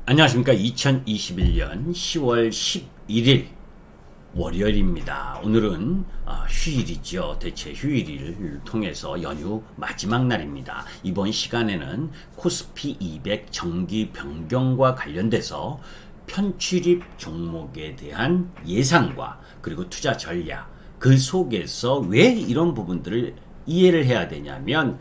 안녕하십니까. 2021년 10월 11일 월요일입니다. 오늘은 휴일이죠. 대체 휴일을 통해서 연휴 마지막 날입니다. 이번 시간에는 코스피 200 정기 변경과 관련돼서 편취립 종목에 대한 예상과 그리고 투자 전략, 그 속에서 왜 이런 부분들을 이해를 해야 되냐면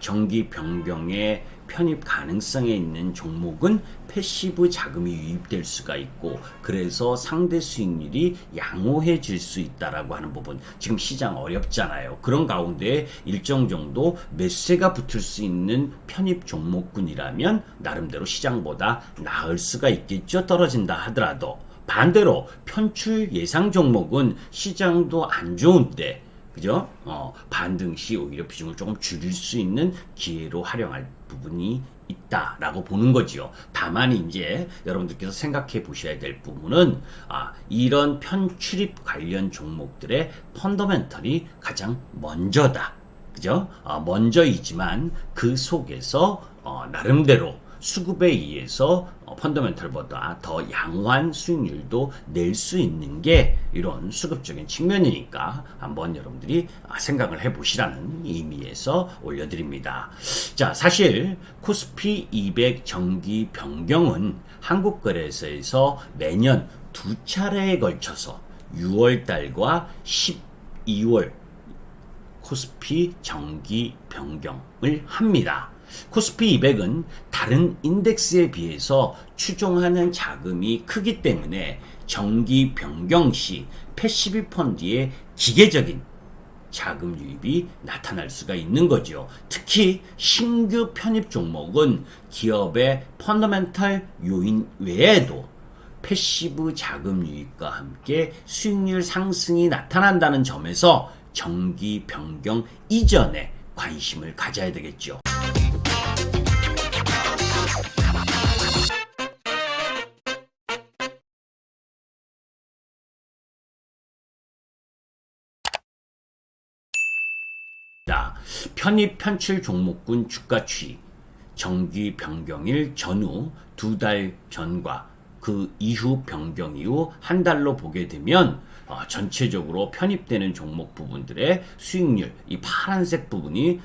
정기 변경의 편입 가능성에 있는 종목은 패시브 자금이 유입될 수가 있고, 그래서 상대 수익률이 양호해질 수 있다라고 하는 부분. 지금 시장 어렵잖아요. 그런 가운데 일정 정도 매수세가 붙을 수 있는 편입 종목군이라면 나름대로 시장보다 나을 수가 있겠죠. 떨어진다 하더라도. 반대로 편출 예상 종목은 시장도 안 좋은데, 그죠? 반등 시 오히려 비중을 조금 줄일 수 있는 기회로 활용할 부분이 있다라고 보는 거지요. 다만 이제 여러분들께서 생각해 보셔야 될 부분은 이런 편출입 관련 종목들의 펀더멘털이 가장 먼저다. 그죠? 먼저이지만 그 속에서 나름대로 수급에 의해서 펀더멘털보다 더 양호한 수익률도 낼 수 있는 게 이런 수급적인 측면이니까 한번 여러분들이 생각을 해보시라는 의미에서 올려드립니다. 자, 사실 코스피 200 정기 변경은 한국거래소에서 매년 두 차례에 걸쳐서 6월달과 12월 코스피 정기 변경을 합니다. 코스피 200은 다른 인덱스에 비해서 추종하는 자금이 크기 때문에 정기 변경 시 패시브 펀드의 기계적인 자금 유입이 나타날 수가 있는 거죠. 특히 신규 편입 종목은 기업의 펀더멘털 요인 외에도 패시브 자금 유입과 함께 수익률 상승이 나타난다는 점에서 정기 변경 이전에 관심을 가져야 되겠죠. 편입 편출 종목군 주가 추이, 정기 변경일 전후 두 달 전과 그 이후 변경 이후 한 달로 보게 되면 전체적으로 편입되는 종목 부분들의 수익률, 이 파란색 부분이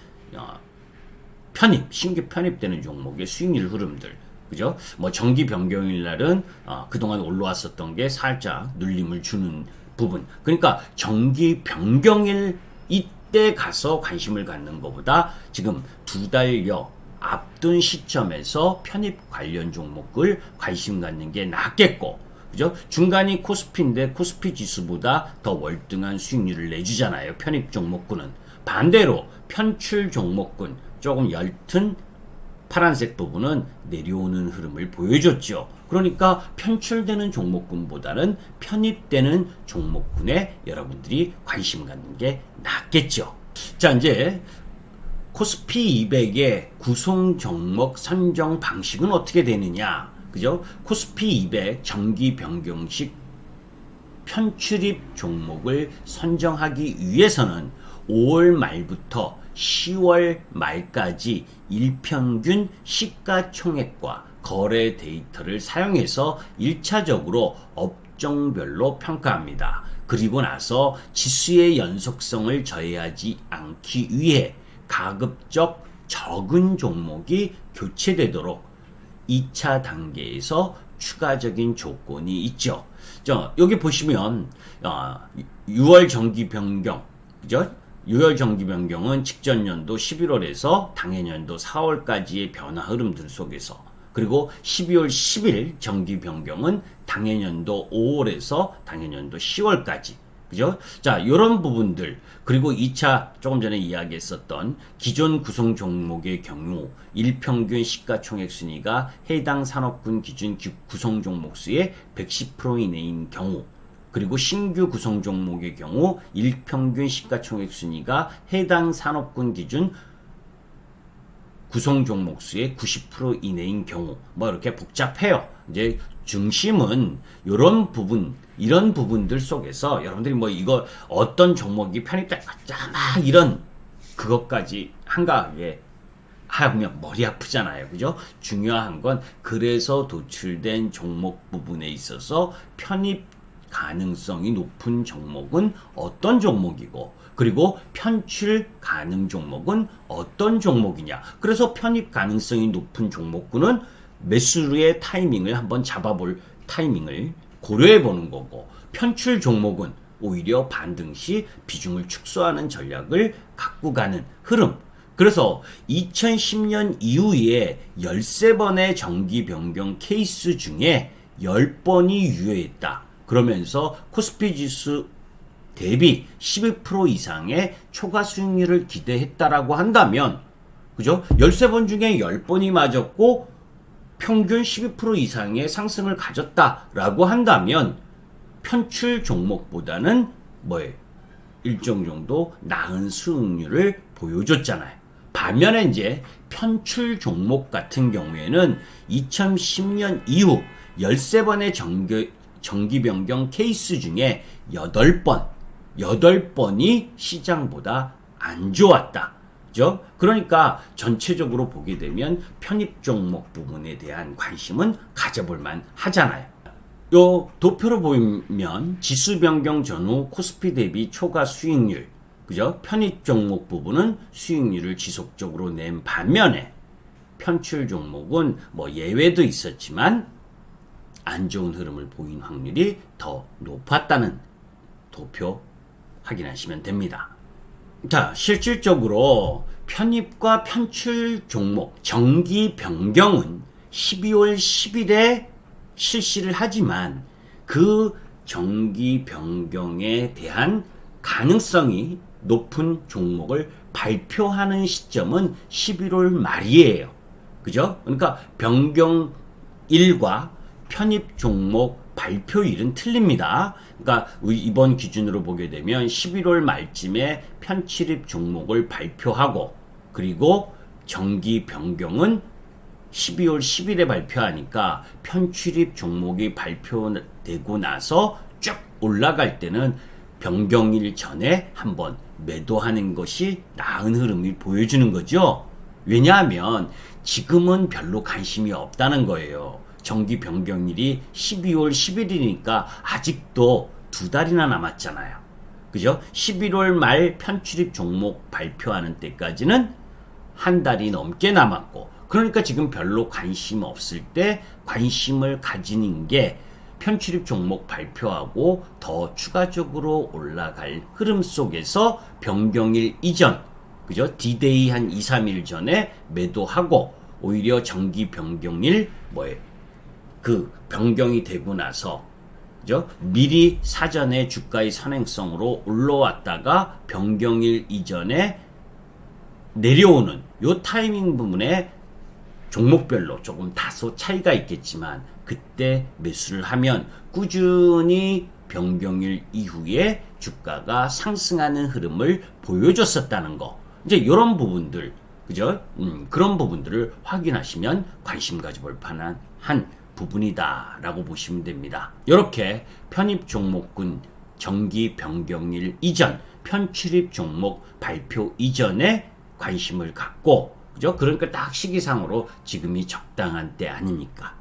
신규 편입되는 종목의 수익률 흐름들, 그죠? 뭐 정기 변경일 날은 그동안 올라왔었던 게 살짝 눌림을 주는 부분. 그러니까 정기 변경일 이때 가서 관심을 갖는 것보다 지금 두 달여 앞둔 시점에서 편입 관련 종목을 관심 갖는 게 낫겠고, 그죠? 중간이 코스피인데 코스피 지수보다 더 월등한 수익률을 내주잖아요. 편입 종목군은. 반대로 편출 종목군, 조금 엷은 파란색 부분은 내려오는 흐름을 보여줬죠. 그러니까 편출되는 종목군보다는 편입되는 종목군에 여러분들이 관심 갖는 게 낫겠죠. 자, 이제 코스피 200의 구성 종목 선정 방식은 어떻게 되느냐? 그죠? 코스피 200 정기 변경식 편출입 종목을 선정하기 위해서는 5월 말부터 10월 말까지 일평균 시가총액과 거래 데이터를 사용해서 1차적으로 업종별로 평가합니다. 그리고 나서 지수의 연속성을 저해하지 않기 위해 가급적 적은 종목이 교체되도록 2차 단계에서 추가적인 조건이 있죠. 여기 보시면 6월 정기 변경, 그죠? 6월 정기 변경은 직전 연도 11월에서 당해년도 4월까지의 변화 흐름들 속에서, 그리고 12월 10일 정기 변경은 당해년도 5월에서 당해년도 10월까지, 그죠? 자, 이런 부분들, 그리고 2차 조금 전에 이야기했었던 기존 구성 종목의 경우 일평균 시가총액 순위가 해당 산업군 기준 구성 종목 수의 110% 이내인 경우, 그리고 신규 구성 종목의 경우 일평균 시가총액 순위가 해당 산업군 기준 구성 종목 수의 90% 이내인 경우, 뭐 이렇게 복잡해요. 이제 중심은 이런 부분들 속에서 여러분들이 뭐 이거 어떤 종목이 편입될 것 같다, 막 이런 그것까지 한가하게 하면 머리 아프잖아요. 그죠? 중요한 건 그래서 도출된 종목 부분에 있어서 편입 가능성이 높은 종목은 어떤 종목이고 그리고 편출 가능 종목은 어떤 종목이냐. 그래서 편입 가능성이 높은 종목군은 매수의 타이밍을 한번 잡아볼 타이밍을 고려해 보는 거고 편출 종목은 오히려 반등 시 비중을 축소하는 전략을 갖고 가는 흐름. 그래서 2010년 이후에 13번의 정기 변경 케이스 중에 10번이 유효했다. 그러면서 코스피 지수 대비 12% 이상의 초과 수익률을 기대했다라고 한다면, 그죠? 13번 중에 10번이 맞았고 평균 12% 이상의 상승을 가졌다라고 한다면 편출 종목보다는 뭐예요? 일정 정도 나은 수익률을 보여줬잖아요. 반면에 이제 편출 종목 같은 경우에는 2010년 이후 13번의 정기 변경 케이스 중에 8번이 시장보다 안 좋았다. 그죠? 그러니까 전체적으로 보게 되면 편입 종목 부분에 대한 관심은 가져볼만 하잖아요. 요 도표로 보면 지수 변경 전후 코스피 대비 초과 수익률, 그죠? 편입 종목 부분은 수익률을 지속적으로 낸 반면에 편출 종목은 뭐 예외도 있었지만 안 좋은 흐름을 보인 확률이 더 높았다는 도표 확인하시면 됩니다. 자, 실질적으로 편입과 편출 종목 정기 변경은 12월 10일에 실시를 하지만 그 정기 변경에 대한 가능성이 높은 종목을 발표하는 시점은 11월 말이에요. 그죠? 그러니까 변경일과 편입 종목 발표일은 틀립니다. 그러니까 이번 기준으로 보게 되면 11월 말쯤에 편출입 종목을 발표하고 그리고 정기 변경은 12월 10일에 발표하니까 편출입 종목이 발표되고 나서 쭉 올라갈 때는 변경일 전에 한번 매도하는 것이 나은 흐름을 보여주는 거죠. 왜냐하면 지금은 별로 관심이 없다는 거예요. 정기 변경일이 12월 10일이니까 아직도 2달이나 남았잖아요. 그죠? 11월 말 편출입 종목 발표하는 때까지는 한 달이 넘게 남았고 그러니까 지금 별로 관심 없을 때 관심을 가지는 게 편출입 종목 발표하고 더 추가적으로 올라갈 흐름 속에서 변경일 이전, 그죠? D-Day 한 2, 3일 전에 매도하고 오히려 정기 변경일 그 변경이 되고 나서 그죠? 미리 사전에 주가의 선행성으로 올라왔다가 변경일 이전에 내려오는 요 타이밍 부분에 종목별로 조금 다소 차이가 있겠지만 그때 매수를 하면 꾸준히 변경일 이후에 주가가 상승하는 흐름을 보여줬었다는 거. 이제 이런 부분들, 그죠? 그런 부분들을 확인하시면 관심 가져볼 만한 한 부분이다라고 보시면 됩니다. 이렇게 편입 종목군 정기 변경일 이전, 편출입 종목 발표 이전에 관심을 갖고, 그죠? 그러니까 딱 시기상으로 지금이 적당한 때 아닙니까?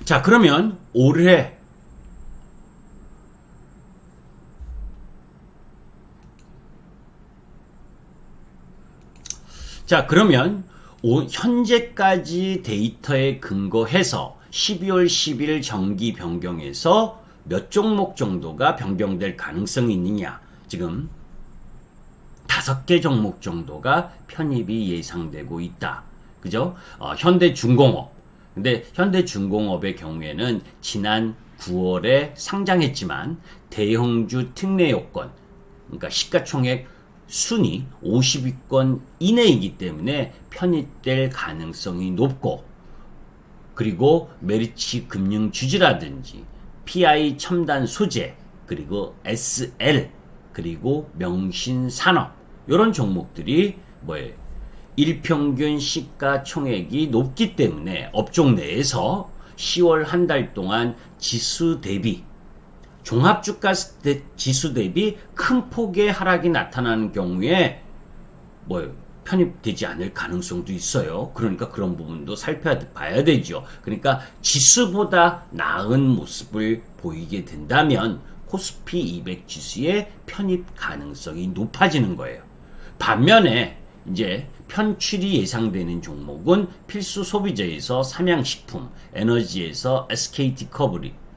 자, 그러면 올해 현재까지 데이터에 근거해서 12월 10일 정기 변경에서 몇 종목 정도가 변경될 가능성이 있느냐. 지금 5개 종목 정도가 편입이 예상되고 있다. 그죠? 현대중공업. 근데 현대중공업의 경우에는 지난 9월에 상장했지만 대형주 특례 요건, 그러니까 시가총액 순위 50위권 이내이기 때문에 편입될 가능성이 높고, 그리고 메리츠 금융주주라든지 PI 첨단 소재, 그리고 SL, 그리고 명신산업 이런 종목들이 뭐예요? 일평균 시가총액이 높기 때문에 업종 내에서 10월 한 달 동안 지수 대비 종합주가 지수 대비 큰 폭의 하락이 나타나는 경우에 뭐예요? 편입되지 않을 가능성도 있어요. 그러니까 그런 부분도 살펴봐야 되죠. 그러니까 지수보다 나은 모습을 보이게 된다면 코스피 200 지수의 편입 가능성이 높아지는 거예요. 반면에 이제 편출이 예상되는 종목은 필수 소비재에서 삼양식품, 에너지에서 SK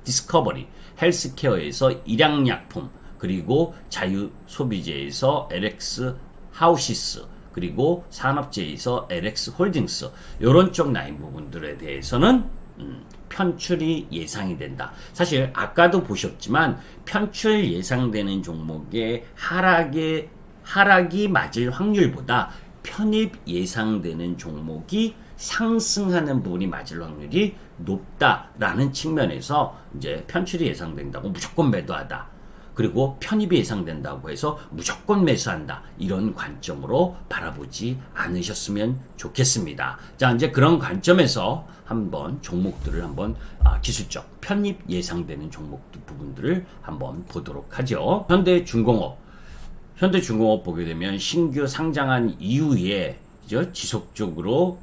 디스커버리, 헬스케어에서 일양약품, 그리고 자유 소비재에서 LX 하우시스, 그리고 산업재에서 LX 홀딩스 이런 쪽 라인 부분들에 대해서는 편출이 예상이 된다. 사실 아까도 보셨지만 편출 예상되는 종목의 하락이 맞을 확률보다 편입 예상되는 종목이 상승하는 부분이 맞을 확률이 높다라는 측면에서 이제 편출이 예상된다고 무조건 매도하다. 그리고 편입이 예상된다고 해서 무조건 매수한다. 이런 관점으로 바라보지 않으셨으면 좋겠습니다. 자, 이제 그런 관점에서 한번 종목들을 한번 기술적 편입 예상되는 종목 부분들을 한번 보도록 하죠. 현대중공업 보게 되면 신규 상장한 이후에 지속적으로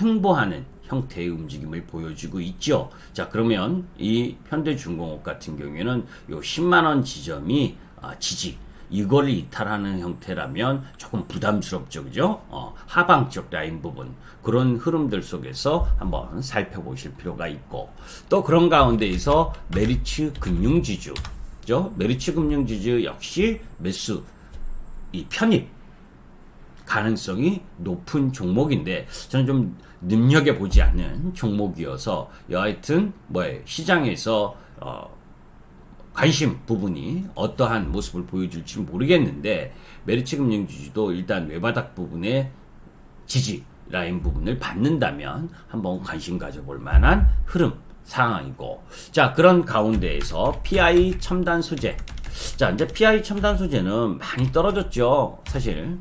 횡보하는 형태의 움직임을 보여주고 있죠. 자, 그러면 이 현대중공업 같은 경우에는 요 10만원 지점이 지지, 이걸 이탈하는 형태라면 조금 부담스럽죠. 그죠? 하방적 라인 부분, 그런 흐름들 속에서 한번 살펴보실 필요가 있고, 또 그런 가운데에서 메리츠 금융지주, 그죠? 메리츠 금융지주 역시 매수, 이 편입 가능성이 높은 종목인데 저는 좀 눈여겨보지 않는 종목이어서 여하튼 시장에서 관심 부분이 어떠한 모습을 보여줄지 모르겠는데 메리츠 금융지주도 일단 외바닥 부분의 지지 라인 부분을 받는다면 한번 관심 가져볼 만한 흐름 상황이고, 자, 그런 가운데에서 PI 첨단 소재, 자, 이제 PI 첨단 소재는 많이 떨어졌죠. 사실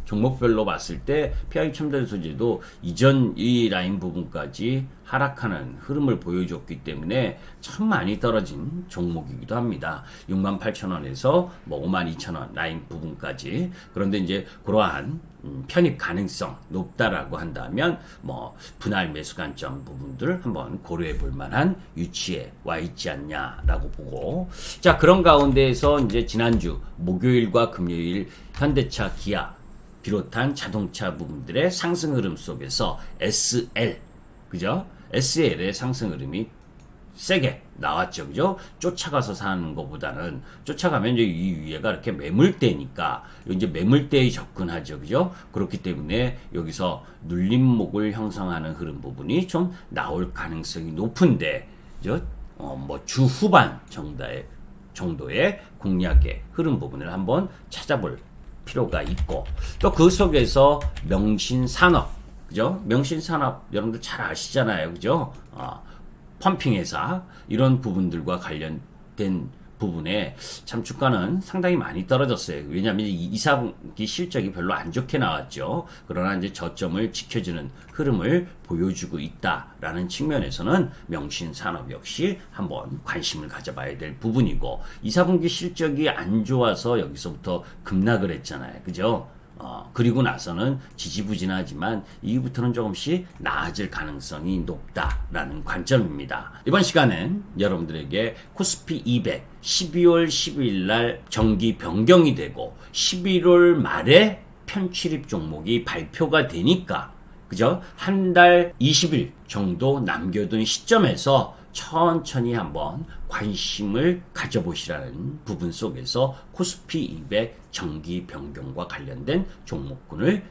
종목별로 봤을 때 PI 첨단 소재도 이전 이 라인 부분까지 하락하는 흐름을 보여줬기 때문에 참 많이 떨어진 종목이기도 합니다. 68,000원에서 52,000원 라인 부분까지. 그런데 이제 그러한 편입 가능성 높다라고 한다면 분할 매수 관점 부분들 한번 고려해 볼 만한 위치에 와 있지 않냐라고 보고, 자, 그런 가운데에서 이제 지난주 목요일과 금요일 현대차, 기아 비롯한 자동차 부분들의 상승 흐름 속에서 SL, 그죠? SL의 상승 흐름이 세게 나왔죠. 그죠? 쫓아가서 사는 것보다는, 쫓아가면 이제 이 위에가 이렇게 매물대니까 이제 매물대에 접근하죠. 그죠? 그렇기 때문에 여기서 눌림목을 형성하는 흐름 부분이 좀 나올 가능성이 높은데, 그죠? 주 후반 정도의 공략의 흐름 부분을 한번 찾아볼 필요가 있고, 또 그 속에서 명신산업, 그죠? 명신산업 여러분들 잘 아시잖아요. 그죠? 펌핑회사 이런 부분들과 관련된 부분에 참 주가는 상당히 많이 떨어졌어요. 왜냐하면 2, 4분기 실적이 별로 안 좋게 나왔죠. 그러나 이제 저점을 지켜주는 흐름을 보여주고 있다라는 측면에서는 명신산업 역시 한번 관심을 가져봐야 될 부분이고, 2, 4분기 실적이 안 좋아서 여기서부터 급락을 했잖아요. 그죠? 그리고 나서는 지지부진하지만 이후부터는 조금씩 나아질 가능성이 높다라는 관점입니다. 이번 시간엔 여러분들에게 코스피 200 12월 12일 날 정기 변경이 되고 11월 말에 편출입 종목이 발표가 되니까, 그죠? 한 달 20일 정도 남겨둔 시점에서 천천히 한번 관심을 가져보시라는 부분 속에서 코스피 200 정기 변경과 관련된 종목군을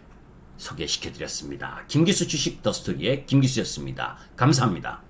소개시켜드렸습니다. 김기수 주식 더스토리의 김기수였습니다. 감사합니다.